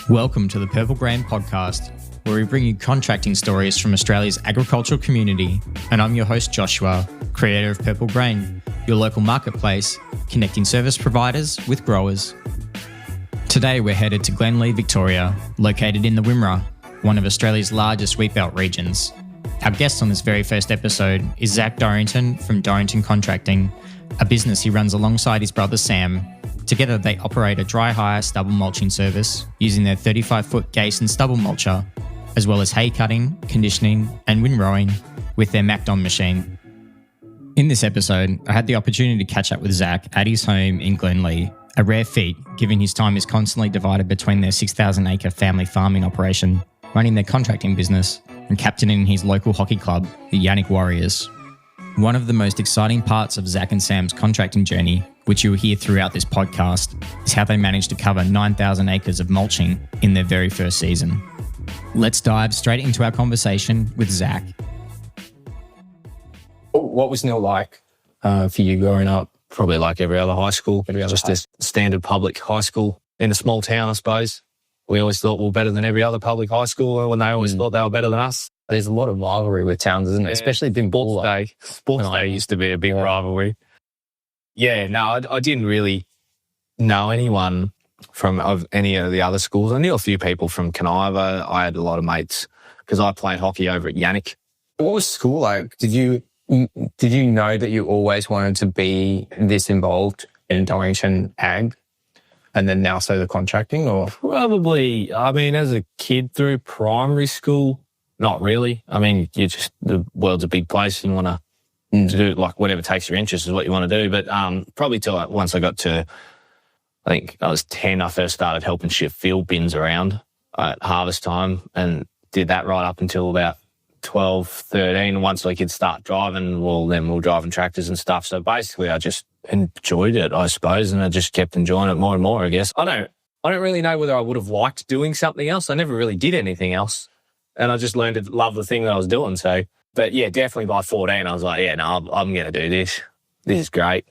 Welcome to the Purplegrain Podcast, where we bring you contracting stories from Australia's agricultural community. And I'm your host, Joshua, creator of Purplegrain, your local marketplace, connecting service providers with growers. Today, we're headed to Glenlee, Victoria, located in the Wimmera, one of Australia's largest wheat belt regions. Our guest on this very first episode is Zac Dorrington from Dorrington Contracting, a business he runs alongside his brother Sam. Together, they operate a dry hire stubble mulching service using their 35-foot Gason Stubble Mulcher, as well as hay cutting, conditioning, and windrowing with their Macdon machine. In this episode, I had the opportunity to catch up with Zac at his home in Glenlee, a rare feat given his time is constantly divided between their 6,000-acre family farming operation, running their contracting business, and captaining his local hockey club, the Yannick Warriors. One of the most exciting parts of Zac and Sam's contracting journey, which you will hear throughout this podcast, is how they managed to cover 9,000 acres of mulching in their very first season. Let's dive straight into our conversation with Zac. What was Nil like for you growing up? Probably like every other high school, just a standard public high school in a small town, I suppose. We always thought we were better than every other public high school, and they always thought they were better than us. There's a lot of rivalry with towns, isn't there? Yeah. Especially in Sports Day. Sports Day used to be a big rivalry. Yeah, no, I didn't really know anyone of any of the other schools. I knew a few people from Conniva. I had a lot of mates because I played hockey over at Yannick. What was school like? Did you know that you always wanted to be this involved in Dorrington ag, and then now so the contracting, or? Probably, I mean, as a kid through primary school, not really. I mean, the world's a big place. You want to do like whatever takes your interest is what you want to do. But probably till once I got to, I think I was 10, I first started helping shift field bins around at harvest time, and did that right up until about 12, 13. Once we could start driving, then we were driving tractors and stuff. So basically I just enjoyed it, I suppose, and I just kept enjoying it more and more, I guess. I don't really know whether I would have liked doing something else. I never really did anything else. And I just learned to love the thing that I was doing. So, but yeah, definitely by 14, I was like, yeah, no, I'm going to do this. This is great.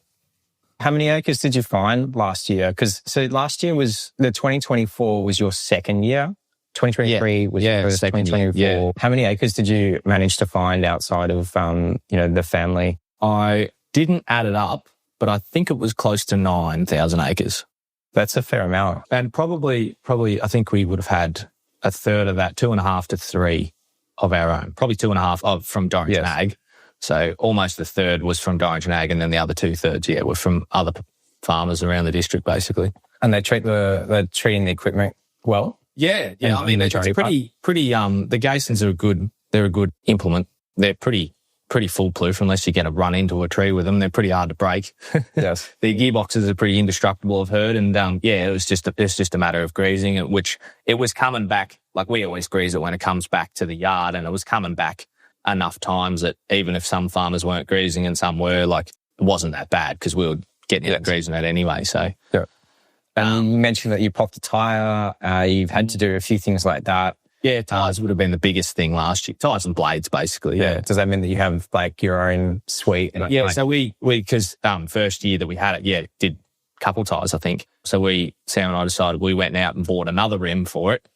How many acres did you find last year? So last year was, the 2024 was your second year. 2023 was your first, 2024. Yeah. How many acres did you manage to find outside of, the family? I didn't add it up, but I think it was close to 9,000 acres. That's a fair amount. And probably, I think we would have had a third of that, 2.5 to 3 of our own. Probably 2.5 from Dorrington Ag. So almost a third was from Dorrington Ag, and then the other 2/3, were from other farmers around the district, basically. And they're treating the equipment well? Yeah. I mean, it's pretty. The Gasons are they're a good implement. They're pretty foolproof unless you're going to run into a tree with them. They're pretty hard to break. Yes. The gearboxes are pretty indestructible, I've heard. And it was just a matter of greasing it, which it was coming back. Like we always grease it when it comes back to the yard, and it was coming back enough times that even if some farmers weren't greasing and some were, like it wasn't that bad because we were getting it greasing it anyway. So. Yeah. You mentioned that you popped a tyre. You've had to do a few things like that. Yeah, tyres would have been the biggest thing last year. Tyres and blades, basically. Yeah. Does that mean that you have like your own suite? And so we because first year that we had it, did a couple tyres, I think. So Sam and I decided we went out and bought another rim for it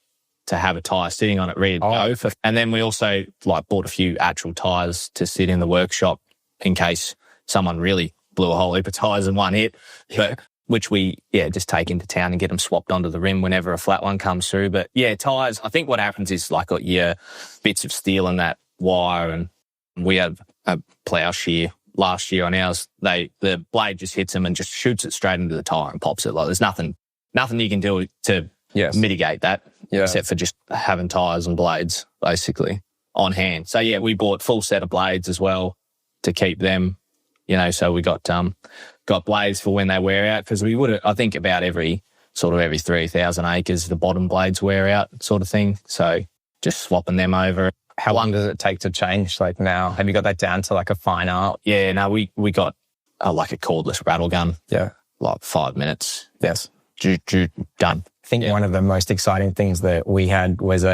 to have a tyre sitting on it ready to go. And then we also bought a few actual tyres to sit in the workshop in case someone really blew a whole heap of tyres in one hit. But which we, just take into town and get them swapped onto the rim whenever a flat one comes through. But tyres, I think what happens is your bits of steel in that wire, and we had a plough shear last year on ours. The blade just hits them and just shoots it straight into the tyre and pops it. Like there's nothing you can do to mitigate that except for just having tyres and blades basically on hand. So we bought full set of blades as well to keep them, so we got blades for when they wear out, because we would, I think about every 3,000 acres, the bottom blades wear out sort of thing. So just swapping them over. How long does it take to change now? Have you got that down to a fine art? Yeah, no, we got a cordless rattle gun. Yeah. 5 minutes. Yes. Done. I think one of the most exciting things that we had was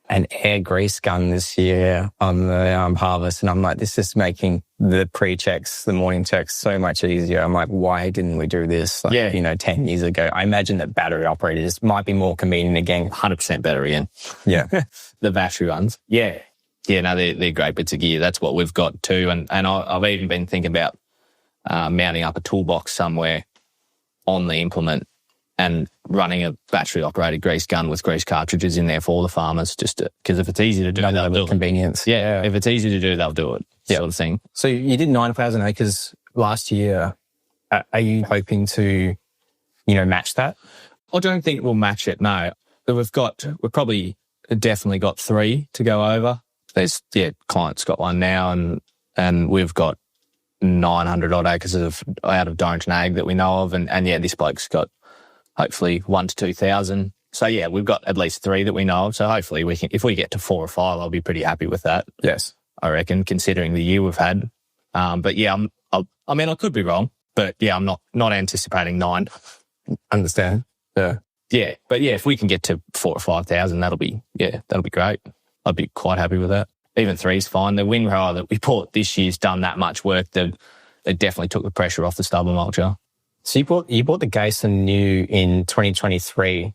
an air grease gun this year on the harvest. And I'm like, this is making the pre-checks, the morning checks so much easier. I'm like, why didn't we do this 10 years ago? I imagine that battery operators might be more convenient again. 100% better again. Yeah. The battery ones. Yeah. Yeah, no, they're great bits of gear. That's what we've got too. And I've even been thinking about mounting up a toolbox somewhere on the implement and running a battery-operated grease gun with grease cartridges in there for the farmers, just because if it's easy to do, they'll do it. Convenience. Yeah, if it's easy to do, they'll do it, sort of thing. So you did 9,000 acres last year. Are you hoping to, match that? I don't think we'll match it, no. But we've probably definitely got 3 to go over. There's, client's got one now, and we've got 900 odd acres out of Dorrington Ag that we know of, and this bloke's got hopefully 1,000 to 2,000. So we've got at least 3 that we know of. So hopefully we can, if we get to 4 or 5, I'll be pretty happy with that. Yes, I reckon, considering the year we've had. But I could be wrong, but I'm not anticipating 9. Understand? Yeah, but if we can get to 4,000 or 5,000, that'll be great. I'd be quite happy with that. Even 3 is fine. The windrower that we bought this year's done that much work that it definitely took the pressure off the stubble mulcher. So you bought the Gason new in 2023,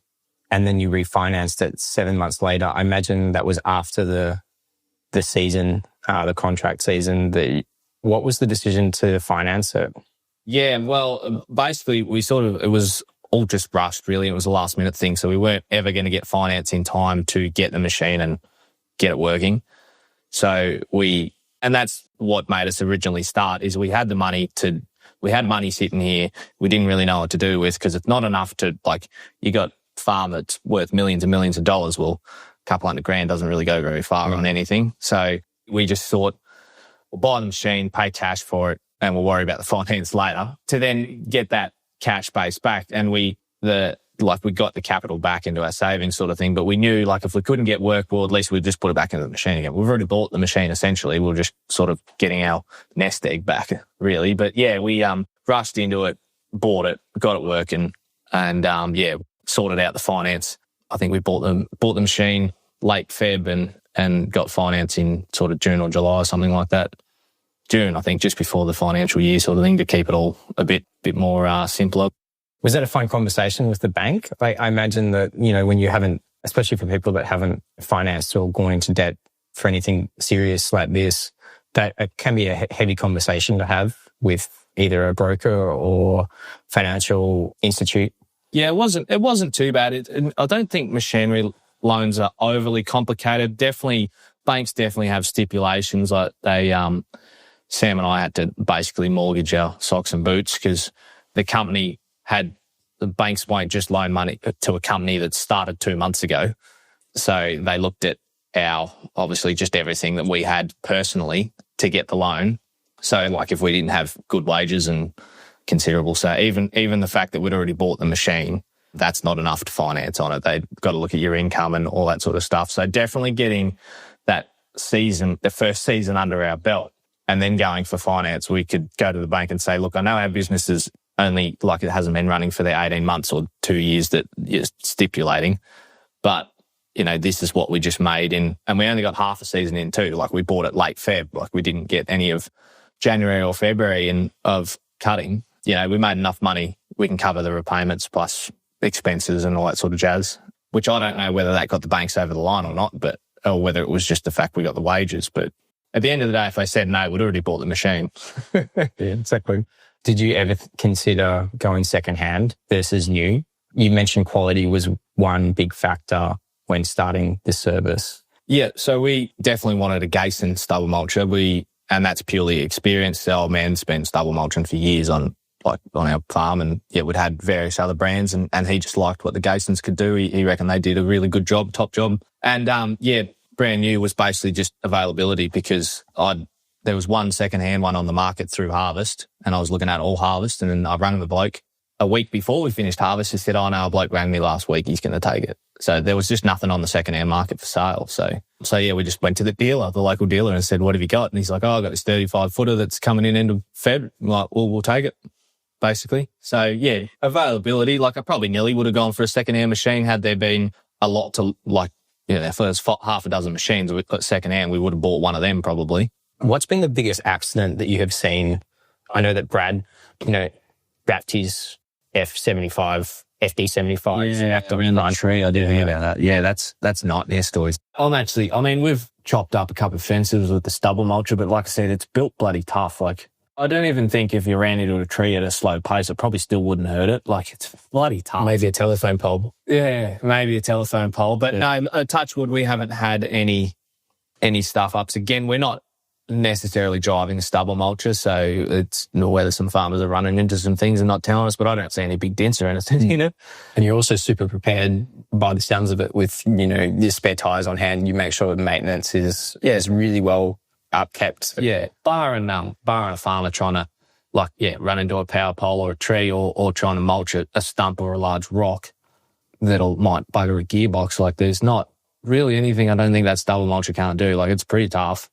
and then you refinanced it 7 months later. I imagine that was after the season, the contract season. What was the decision to finance it? Yeah, well, basically it was all just rushed, really. It was a last minute thing. So we weren't ever going to get finance in time to get the machine and get it working. So and that's what made us originally start, is we had money sitting here. We didn't really know what to do with, because it's not enough to, you got farm that's worth millions and millions of dollars. Well, a couple $100,000 doesn't really go very far on anything. So we just thought, we'll buy the machine, pay cash for it, and we'll worry about the finance later, to then get that cash base back. And we got the capital back into our savings sort of thing, but we knew, if we couldn't get work, well, at least we'd just put it back into the machine again. We've already bought the machine, essentially. We're just sort of getting our nest egg back, really. But we rushed into it, bought it, got it working, and sorted out the finance. I think we bought the machine late Feb and got finance in sort of June or July or something like that. June, I think, just before the financial year sort of thing, to keep it all a bit more simpler. Was that a fun conversation with the bank? I imagine that, when you haven't, especially for people that haven't financed or gone into debt for anything serious like this, that it can be a heavy conversation to have with either a broker or financial institute. Yeah, it wasn't too bad. I don't think machinery loans are overly complicated. Banks definitely have stipulations. Like Sam and I had to basically mortgage our socks and boots, because the banks won't just loan money to a company that started 2 months ago. So they looked at obviously just everything that we had personally to get the loan. So if we didn't have good wages and considerable, so even the fact that we'd already bought the machine, that's not enough to finance on it. They've got to look at your income and all that sort of stuff. So definitely getting that season, the first season under our belt, and then going for finance, we could go to the bank and say, look, I know our business is only, it hasn't been running for the 18 months or 2 years that you're stipulating, but, this is what we just made in, and we only got half a season in too. We bought it late Feb, we didn't get any of January or February of cutting. We made enough money, we can cover the repayments plus expenses and all that sort of jazz, which I don't know whether that got the banks over the line or not, or whether it was just the fact we got the wages. But at the end of the day, if they said no, we'd already bought the machine. Yeah, exactly. Did you ever consider going secondhand versus new? You mentioned quality was one big factor when starting the service. Yeah, so we definitely wanted a Gason Stubble Mulcher. And that's purely experience. The old man's been stubble mulching for years on our farm, and we'd had various other brands, and he just liked what the Gasons could do. He reckoned they did a really good job, top job. And brand new was basically just availability, because there was one secondhand one on the market through harvest, and I was looking at all harvest, and then I rang the bloke a week before we finished harvest. He said, "Oh no, a bloke rang me last week. He's going to take it." So there was just nothing on the secondhand market for sale. So we just went to the local dealer, and said, "What have you got?" And he's like, "Oh, I got this 35 footer that's coming in end of Feb." I'm like, "Well, we'll take it." Basically. So availability, I probably nearly would have gone for a secondhand machine had there been a lot to the first half a dozen machines we put secondhand, we would have bought one of them probably. What's been the biggest accident that you have seen? I know that Brad, wrapped his F75, FD75. Around the tree. I did hear about that. Yeah, that's nightmare stories. We've chopped up a couple of fences with the stubble mulcher, but like I said, it's built bloody tough. Like, I don't even think if you ran into a tree at a slow pace, it probably still wouldn't hurt it. Like, it's bloody tough. Maybe a telephone pole. Yeah, maybe a telephone pole. But no, touch wood, we haven't had any stuff ups. Again, we're not necessarily driving a stubble mulcher, so it's whether some farmers are running into some things and not telling us, but I don't see any big dents or anything, And you're also super prepared by the sounds of it with, your spare tyres on hand. You make sure the maintenance is really well upkept. Yeah, barring a farmer trying to run into a power pole or a tree or trying to mulch a stump or a large rock might bugger a gearbox. Like, there's not really anything I don't think that stubble mulcher can't do. Like, it's pretty tough.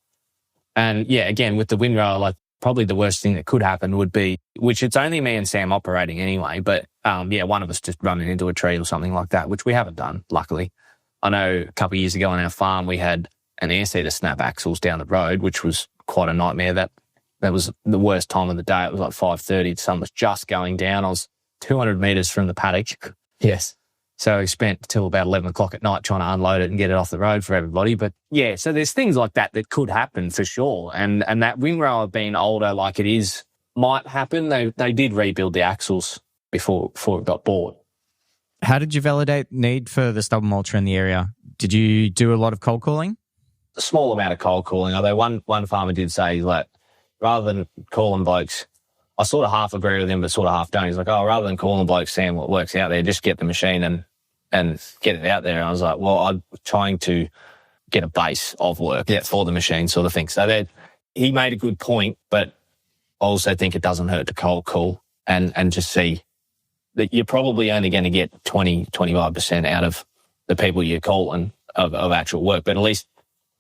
And yeah, again, with the windrower, like, probably the worst thing that could happen would be, which it's only me and Sam operating anyway, but one of us just running into a tree or something like that, which we haven't done, luckily. I know a couple of years ago on our farm, we had an air seeder snap axles down the road, which was quite a nightmare. That was the worst time of the day. It was like 5:30. The sun was just going down. I was 200 metres from the paddock. Yes. So we spent till about 11 o'clock at night trying to unload it and get it off the road for everybody. But yeah, so there's things like that could happen for sure. And that windrower being older like it is might happen. They did rebuild the axles before it got bought. How did you validate need for the stubble mulcher in the area? Did you do a lot of cold calling? A small amount of cold calling, although one farmer did say, like, rather than calling blokes, I sort of half agree with him, but sort of half don't. He's like, rather than calling blokes saying what works out there, just get the machine and get it out there. And I was like, well, I'm trying to get a base of work for the machine sort of thing. So he made a good point, but I also think it doesn't hurt to cold call and just see that you're probably only going to get 20-25% out of the people you're calling of actual work. But at least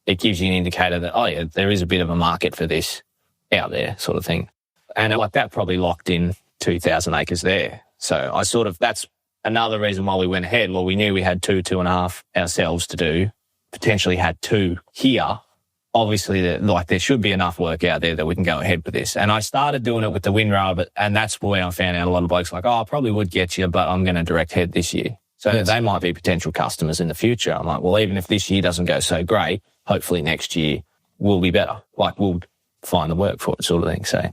it gives you an indicator that, there is a bit of a market for this out there sort of thing. And like that probably locked in 2,000 acres there. So that's another reason why we went ahead. Well, we knew we had 2.5 ourselves to do, potentially had 2 here. Obviously, there should be enough work out there that we can go ahead with this. And I started doing it with the windrower, and that's where I found out a lot of blokes like, I probably would get you, but I'm going to direct head this year. So they might be potential customers in the future. I'm like, well, even if this year doesn't go so great, hopefully next year will be better. Like, we'll find the work for it sort of thing. So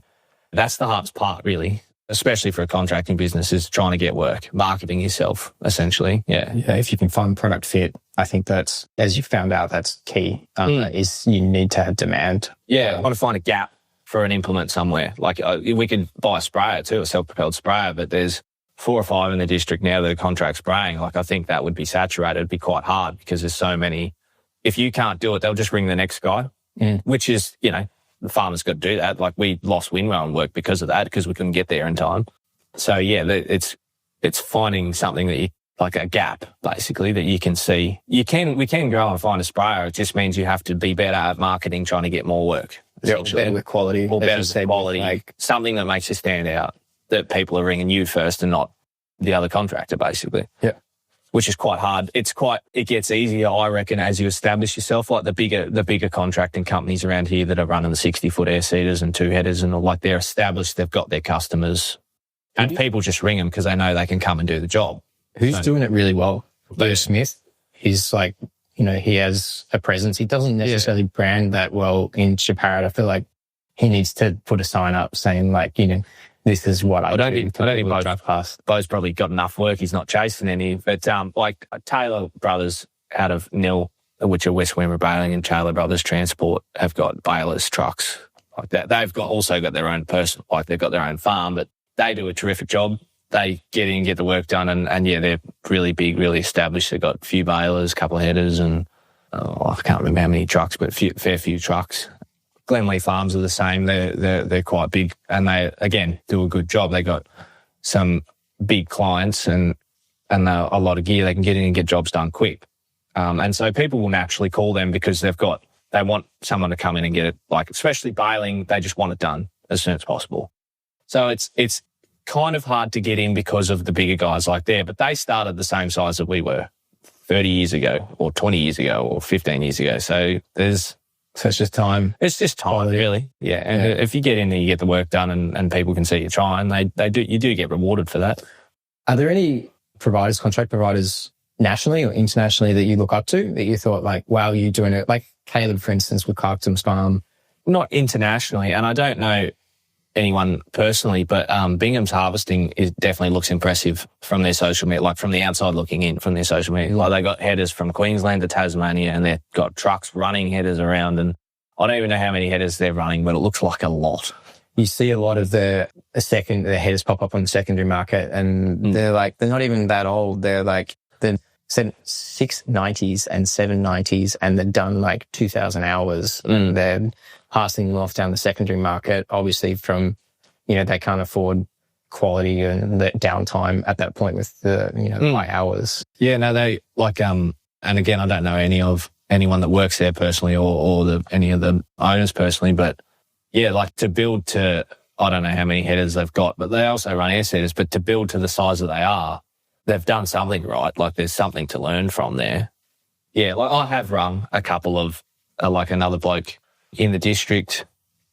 that's the hardest part, really, especially for a contracting business, is trying to get work, marketing yourself, essentially. Yeah. Yeah. If you can find product fit, I think that's, as you found out, that's key, is you need to have demand. Yeah. I want to find a gap for an implement somewhere. Like, we could buy a sprayer too, a self-propelled sprayer, but there's 4 or 5 in the district now that are contract spraying. Like, I think that would be saturated. It'd be quite hard because there's so many. If you can't do it, they'll just ring the next guy, which is, the farmer's got to do that. Like, we lost windrower work because of that, because we couldn't get there in time. So yeah, it's finding something that like a gap, basically, that you can see. We can go and find a sprayer. It just means you have to be better at marketing, trying to get more work. Better with quality. Or better with quality. Like, something that makes you stand out, that people are ringing you first and not the other contractor, basically. Yeah. Which is quite hard. It gets easier, I reckon, as you establish yourself. Like the bigger contracting companies around here that are running the 60-foot air seeders and 2-headers and all, like, they're established, they've got their customers, and people just ring them because they know they can come and do the job. Who's doing it really well? Lou Smith. He's like, he has a presence. He doesn't necessarily brand that well in Chaparral. I feel like he needs to put a sign up saying, like, this is what I don't think Bo's probably got enough work. He's not chasing any. But like Taylor Brothers out of Nil, which are West Wimmera Baling, and Taylor Brothers Transport, have got balers, trucks like that. They've also got their own person, like they've got their own farm, but they do a terrific job. They get in, get the work done, and they're really big, really established. They've got a few balers, a couple of headers, and I can't remember how many trucks, but fair few trucks. Glenlee Farms are the same. They're quite big, and they, again, do a good job. They got some big clients and a lot of gear. They can get in and get jobs done quick. And so people will naturally call them because they want someone to come in and get it, like, especially baling, they just want it done as soon as possible. So it's kind of hard to get in because of the bigger guys like there, but they started the same size that we were 30 years ago or 20 years ago or 15 years ago. So it's just time. It's just time, really. Yeah. And if you get in there, you get the work done and people can see you trying, you do get rewarded for that. Are there any contract providers nationally or internationally that you look up to that you thought like, wow, you're doing it? Like Caleb, for instance, with Clarkson's Farm. Not internationally. And I don't know anyone personally, but Bingham's Harvesting definitely looks impressive from their social media, like from the outside looking in from their social media. Like they got headers from Queensland to Tasmania and they've got trucks running headers around, and I don't even know how many headers they're running, but it looks like a lot. You see a lot of the headers pop up on the secondary market, and they're not even that old. They're like the 690s and 790s, and they're done like 2,000 hours. And they're passing them off down the secondary market, obviously from, they can't afford quality and the downtime at that point with the, high hours. Yeah, no, they like, and again, I don't know anyone that works there personally or any of the owners personally, but yeah, like to build to, I don't know how many headers they've got, but they also run air setters, but to build to the size that they are, they've done something right. Like there's something to learn from there. Yeah, like I have run a couple of, like another bloke in the district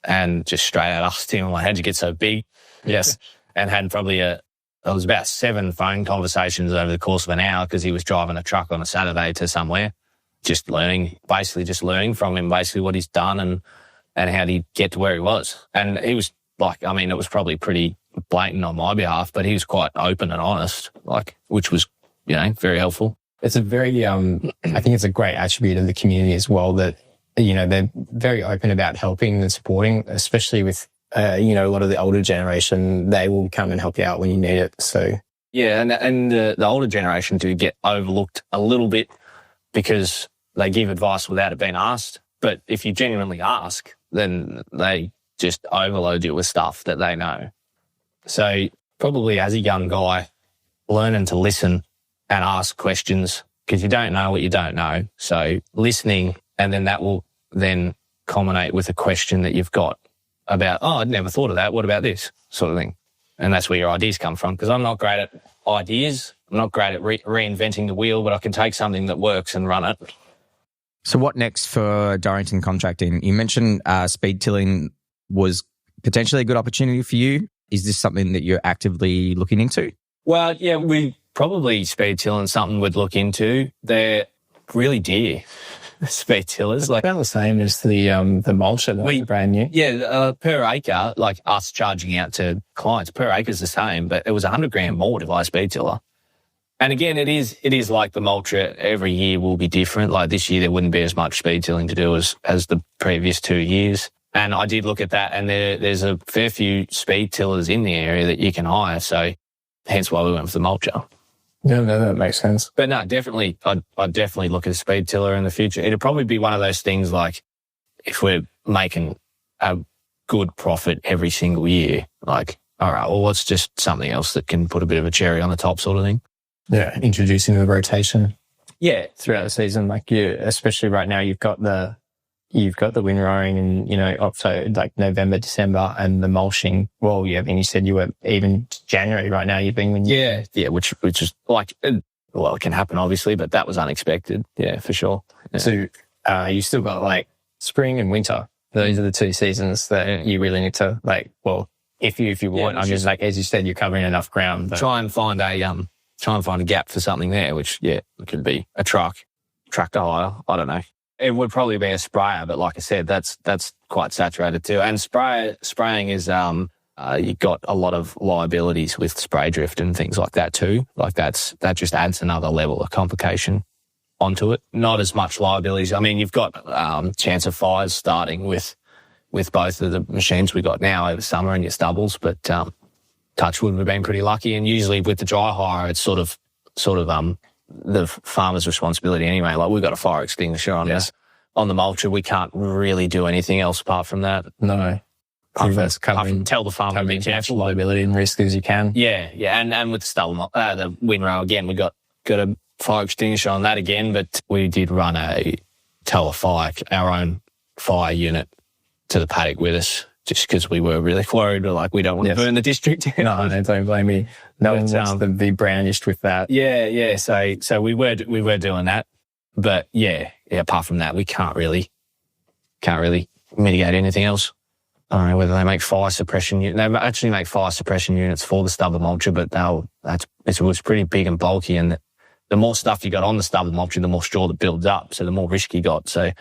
and just straight out asked him, like, how'd you get so big? Yes. And had probably it was about 7 phone conversations over the course of an hour because he was driving a truck on a Saturday to somewhere, just learning from him, basically what he's done and how he get to where he was. And he was like, I mean, it was probably pretty blatant on my behalf, but he was quite open and honest, like, which was, very helpful. It's a very, I think it's a great attribute of the community as well that, they're very open about helping and supporting, especially with, a lot of the older generation. They will come and help you out when you need it. So, yeah. And the older generation do get overlooked a little bit because they give advice without it being asked. But if you genuinely ask, then they just overload you with stuff that they know. So probably as a young guy, learning to listen and ask questions because you don't know what you don't know. So listening, and then that will then culminate with a question that you've got about, oh, I'd never thought of that. What about this sort of thing? And that's where your ideas come from, because I'm not great at ideas. I'm not great at reinventing the wheel, but I can take something that works and run it. So what next for Dorrington Contracting? You mentioned speed tilling was potentially a good opportunity for you. Is this something that you're actively looking into? Well, yeah, we probably speed tilling something we'd look into. They're really dear, speed tillers. It's like about the same as the mulcher that brand new. Yeah, per acre, like us charging out to clients, per acre is the same, but it was $100,000 more to buy a speed tiller. And again, it is like the mulcher. Every year will be different. Like this year, there wouldn't be as much speed tilling to do as the previous 2 years. And I did look at that, and there's a fair few speed tillers in the area that you can hire. So hence why we went for the mulcher. Yeah, no, that makes sense. But no, definitely, I'd definitely look at a speed tiller in the future. It'd probably be one of those things like if we're making a good profit every single year, like, all right, well, what's just something else that can put a bit of a cherry on the top sort of thing? Yeah, introducing the rotation. Yeah, throughout the season, like especially right now, you've got the windrowing and October, like November, December, and the mulching. Well, yeah, and you said you were even January right now. You've been yeah, which is like, well, it can happen obviously, but that was unexpected. Yeah, for sure. Yeah. So you still got like spring and winter. Those are the 2 seasons that you really need to like. Well, if you want, I'm just like, as you said, you're covering enough ground. Try and find a gap for something there, which, yeah, it could be a tractor hire. I don't know. It would probably be a sprayer, but like I said, that's quite saturated too. And spraying is, you got a lot of liabilities with spray drift and things like that too. Like that just adds another level of complication onto it. Not as much liabilities. I mean, you've got chance of fires starting with both of the machines we got now over summer and your stubbles, but touchwood, we've been pretty lucky. And usually with the dry hire, it's sort of the farmer's responsibility anyway. Like we've got a fire extinguisher on the mulcher. We can't really do anything else apart from that. No. Tell the farmer to be careful. Liability and risk as you can. Yeah. And with the windrow again, we got a fire extinguisher on that again, but we did run our own fire unit to the paddock with us just because we were really worried. We're like, we don't want to burn the district. No, don't blame me. No one wants to be brandished with that. Yeah. So we were doing that. But yeah, apart from that, we can't really mitigate anything else. I don't know whether they make fire suppression units. They actually make fire suppression units for the stubble mulcher, but it was pretty big and bulky. And the more stuff you got on the stubble mulcher, the more straw that builds up. So the more risk you got. So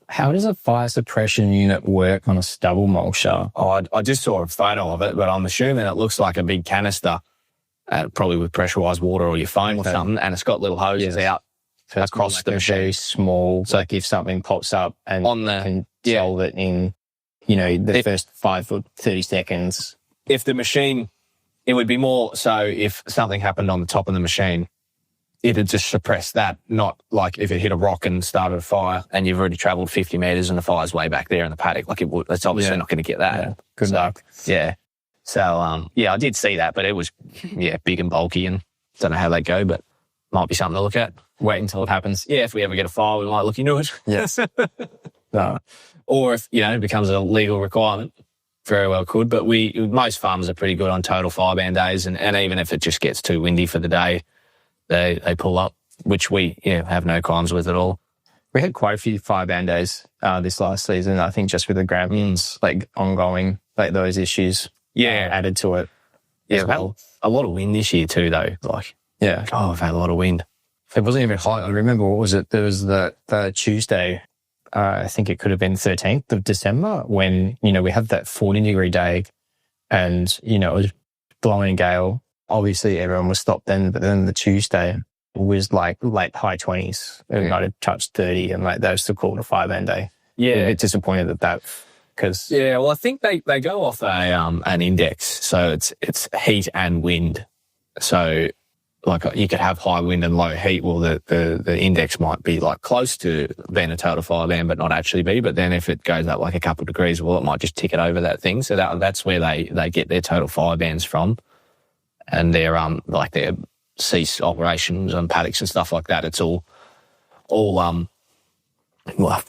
how does a fire suppression unit work on a stubble mulcher? I just saw a photo of it, but I'm assuming it looks like a big canister, probably with pressurized water or your foam or something. And it's got little hoses out across the machine. Very small. So like if something pops up and can solve it in, the first 5 or 30 seconds. If the machine, it would be more so if something happened on the top of the machine, it'd just suppress that, not like if it hit a rock and started a fire and you've already travelled 50 metres and the fire's way back there in the paddock. Like it's obviously not going to get that. Yeah. Good luck. Yeah. So, I did see that, but it was, big and bulky and don't know how they go, but might be something to look at. Wait until it happens. Yeah, if we ever get a fire, we might look into it. Yes. No. Or if, it becomes a legal requirement, very well could. But most farmers are pretty good on total fire ban days. And even if it just gets too windy for the day, they pull up, which we have no crimes with at all. We had quite a few fire ban days this last season. I think just with the grandkids, like ongoing, like those issues added to it. Yeah, well. A lot of wind this year too, though. I've had a lot of wind. It wasn't even hot. I remember, what was it? There was the Tuesday, I think it could have been 13th of December, when, we had that 40-degree day and, it was blowing gale. Obviously, everyone was stopped then, but then the Tuesday was like late high 20s. It might have touched 30, and that was still called a fire ban day. Yeah. A bit disappointed at that. Because I think they go off an index. So it's heat and wind. So you could have high wind and low heat. Well, the index might be close to being a total fire ban, but not actually be. But then if it goes up a couple of degrees, well, it might just tick it over that thing. So that's where they get their total fire bans from. And their cease operations on paddocks and stuff like that. It's all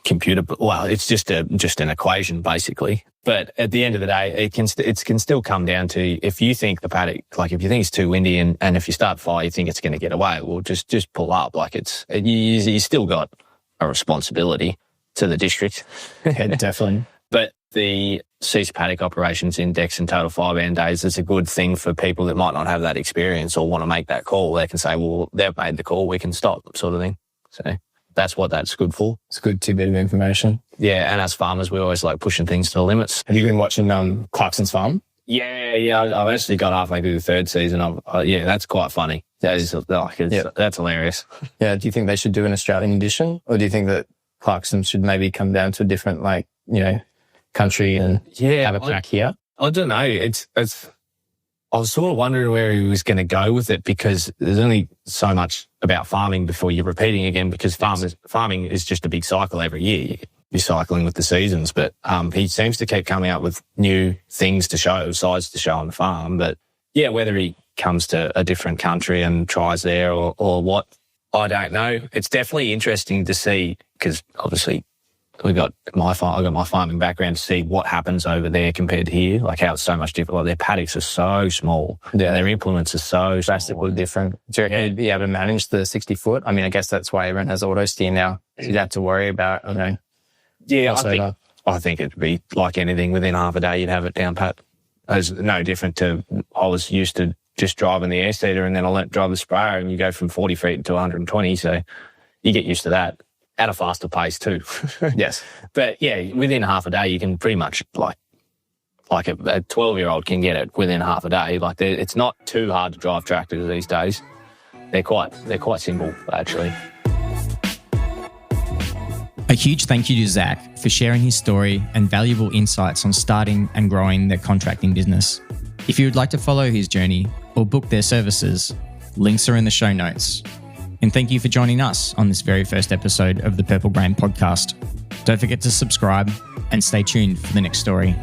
computer. Well, it's just an equation basically. But at the end of the day, it can still come down to, if you think the paddock, if you think it's too windy and if you start fire, you think it's going to get away, well, just pull up. You still got a responsibility to the district. Yeah, definitely. But the cease paddock operations index and total fire ban days is a good thing for people that might not have that experience or want to make that call. They can say, well, they've made the call, we can stop, sort of thing. So that's what that's good for. It's a good tidbit of information. Yeah, and as farmers, we always like pushing things to the limits. Have you been watching Clarkson's Farm? Yeah. I've actually got halfway through the third season. That's quite funny. That's hilarious. Yeah, do you think they should do an Australian edition? Or do you think that Clarkson should maybe come down to a different, country and have a crack here? I don't know. I was sort of wondering where he was going to go with it, because there's only so much about farming before you're repeating again, because farming is just a big cycle every year. You're cycling with the seasons, but he seems to keep coming out with new things to show, sides to show on the farm. But yeah, whether he comes to a different country and tries there or what, I don't know. It's definitely interesting to see, because obviously I got my farming background, to see what happens over there compared to here, how it's so much different. Their paddocks are so small. Yeah. Their implements are so drastically different. Do you reckon you'd be able to manage the 60 foot? I mean, I guess that's why everyone has auto steer now. So you'd have to worry about, Yeah, I think it'd be like anything. Within half a day, you'd have it down pat. It's no different to, I was used to just driving the air seeder, and then I learnt to drive the sprayer, and you go from 40 feet to 120. So you get used to that. At a faster pace too. Yes. But yeah, within half a day, you can pretty much like a 12-year-old can get it within half a day. It's not too hard to drive tractors these days. They're quite simple, actually. A huge thank you to Zac for sharing his story and valuable insights on starting and growing their contracting business. If you would like to follow his journey or book their services, links are in the show notes. And thank you for joining us on this very first episode of the Purplegrain Podcast. Don't forget to subscribe and stay tuned for the next story.